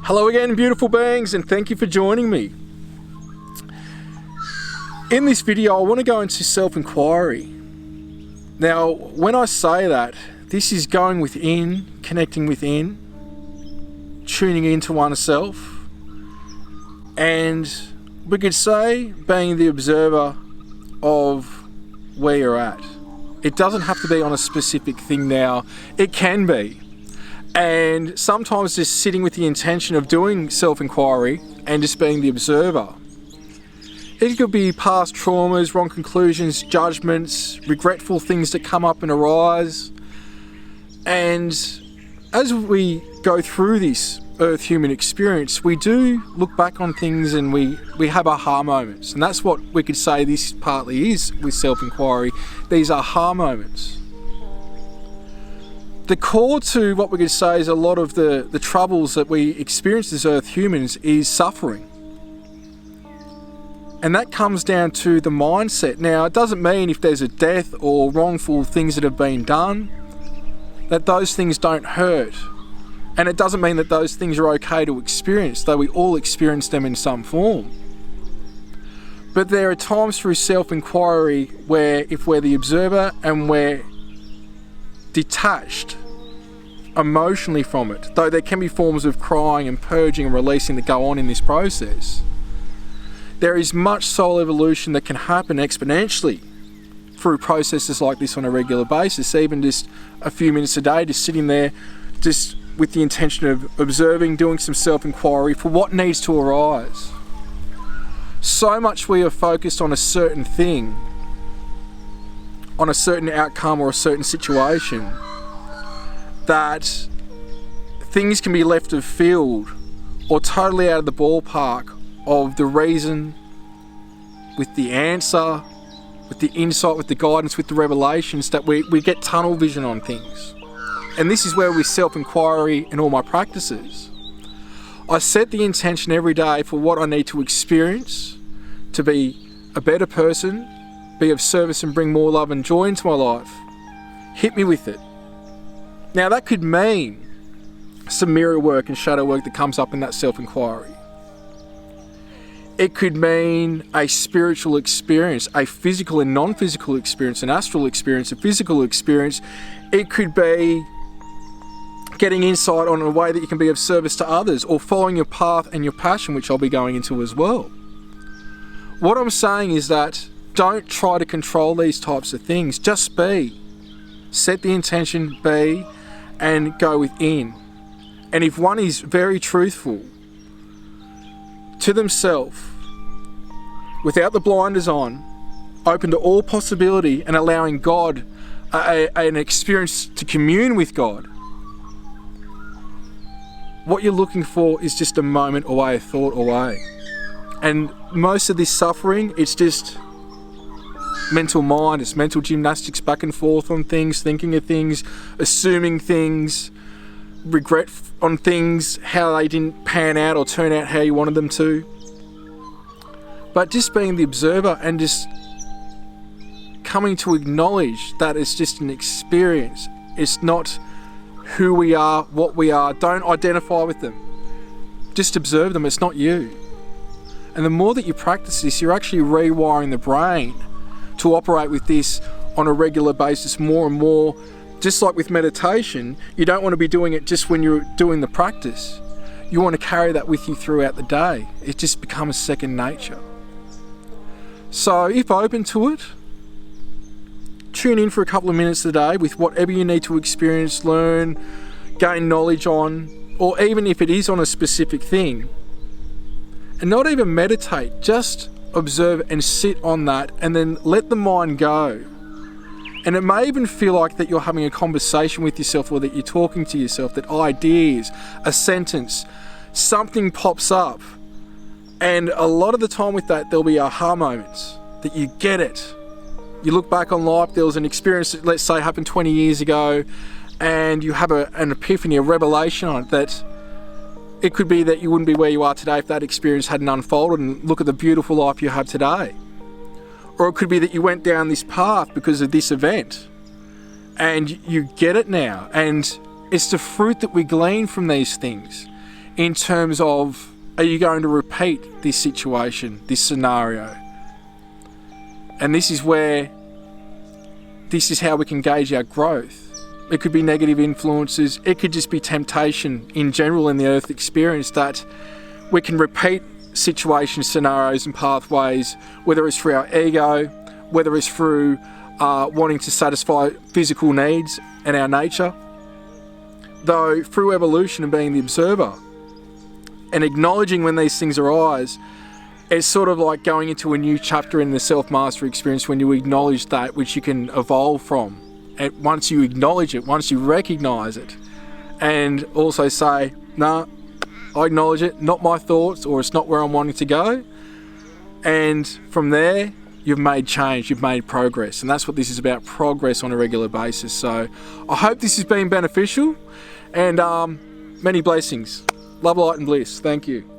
Hello again, beautiful beings, and thank you for joining me. In this video, I want to go into self-inquiry. Now, when I say that, this is going within, connecting within, tuning into oneself, and we could say being the observer of where you're at. It doesn't have to be on a specific thing now. It can be. And sometimes just sitting with the intention of doing self-inquiry and just being the observer. It could be past traumas, wrong conclusions, judgments, regretful things that come up and arise. And as we go through this earth human experience, we do look back on things and we have aha moments. And that's what we could say this partly is with self-inquiry, these aha moments. The core to what we could say is a lot of the troubles that we experience as earth humans is suffering. And that comes down to the mindset. Now, it doesn't mean if there's a death or wrongful things that have been done, that those things don't hurt. And it doesn't mean that those things are okay to experience, though we all experience them in some form. But there are times through self-inquiry where if we're the observer and we're detached emotionally from it, though there can be forms of crying and purging and releasing that go on in this process, there is much soul evolution that can happen exponentially through processes like this on a regular basis, even just a few minutes a day, just sitting there, just with the intention of observing, doing some self-inquiry for what needs to arise. So much we are focused on a certain thing, on a certain outcome or a certain situation, that things can be left of field or totally out of the ballpark of the reason, with the answer, with the insight, with the guidance, with the revelations, that we get tunnel vision on things. And this is where we self-inquiry in all my practices. I set the intention every day for what I need to experience to be a better person, be of service and bring more love and joy into my life. Hit me with it. Now that could mean some mirror work and shadow work that comes up in that self-inquiry. It could mean a spiritual experience, a physical and non-physical experience, an astral experience, a physical experience. It could be getting insight on a way that you can be of service to others, or following your path and your passion, which I'll be going into as well. What I'm saying is that don't try to control these types of things. Just be. Set the intention, be, and go within. And if one is very truthful to themselves, without the blinders on, open to all possibility and allowing God an experience to commune with God, what you're looking for is just a moment away, a thought away. And most of this suffering, it's just mental mind, it's mental gymnastics back and forth on things, thinking of things, assuming things, regret on things, how they didn't pan out or turn out how you wanted them to. But just being the observer and just coming to acknowledge that it's just an experience. It's not who we are, what we are. Don't identify with them. Just observe them. It's not you. And the more that you practice this, you're actually rewiring the brain to operate with this on a regular basis more and more. Just like with meditation, you don't want to be doing it just when you're doing the practice. You want to carry that with you throughout the day. It just becomes second nature. So if open to it, tune in for a couple of minutes a day with whatever you need to experience, learn, gain knowledge on, or even if it is on a specific thing. And not even meditate, just observe and sit on that and then let the mind go. And it may even feel like that you're having a conversation with yourself, or that you're talking to yourself, that ideas, a sentence, something pops up. And a lot of the time with that, there'll be aha moments that you get it. You look back on life, there was an experience that, let's say, happened 20 years ago, and you have an epiphany, a revelation on it, that it could be that you wouldn't be where you are today if that experience hadn't unfolded, and look at the beautiful life you have today. Or it could be that you went down this path because of this event, and you get it now. And it's the fruit that we glean from these things. in terms of, are you going to repeat this situation, this scenario? And this is how we can gauge our growth. It could be negative influences, it could just be temptation in general in the earth experience, that we can repeat situations, scenarios and pathways, whether it's through our ego, whether it's through wanting to satisfy physical needs and our nature. Though through evolution and being the observer and acknowledging when these things arise, it's sort of like going into a new chapter in the self-mastery experience when you acknowledge that which you can evolve from. And once you acknowledge it, once you recognize it, and also say, nah, I acknowledge it, not my thoughts, or it's not where I'm wanting to go. And from there, you've made change, you've made progress. And that's what this is about, progress on a regular basis. So I hope this has been beneficial, and many blessings. Love, light and bliss. Thank you.